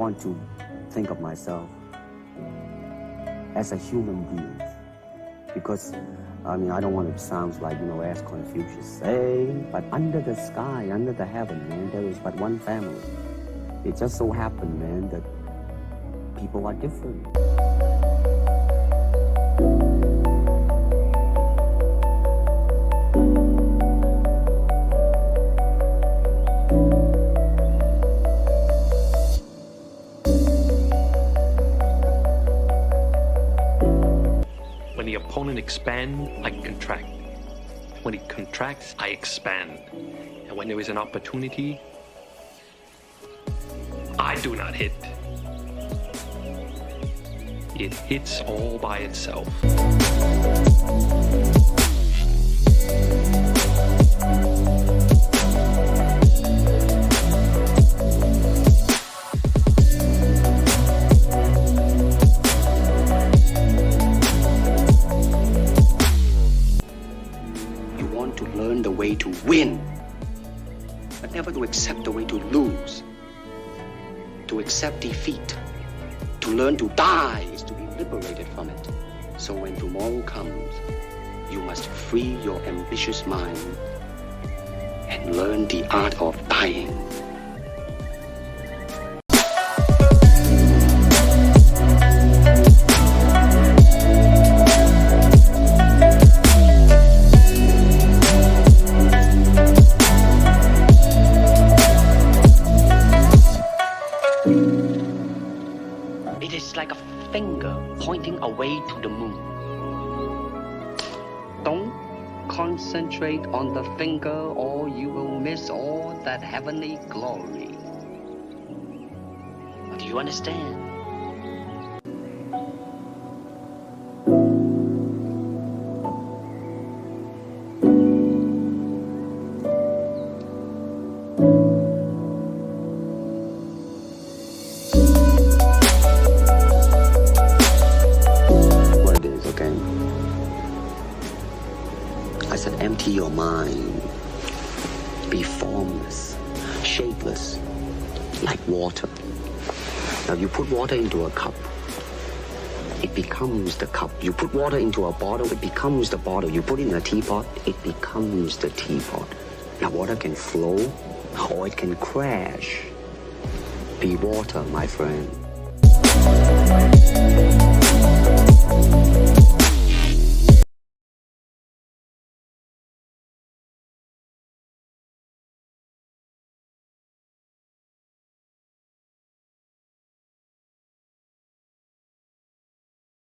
want to think of myself as a human being, because I don't want to sound like, as Confucius say, but under the sky, under the heaven, man, there is but one family. It just so happened, man, that people are different. When the opponent expands, I contract. When it contracts, I expand. And when there is an opportunity, I do not hit. It hits all by itself. You want to learn the way to win, but never to accept the way to lose. To accept defeat, to learn to die is to be liberated from it. So when tomorrow comes, you must free your ambitious mind and learn the art of dying. It is like a finger pointing away to the moon. Don't concentrate on the finger or you will miss all that heavenly glory. Do you understand? I said empty your mind. Be formless, shapeless, like water. Now you put water into a cup, it becomes the cup. You put water into a bottle, it becomes the bottle. You put it in a teapot, it becomes the teapot. Now water can flow or it can crash. Be water, my friend.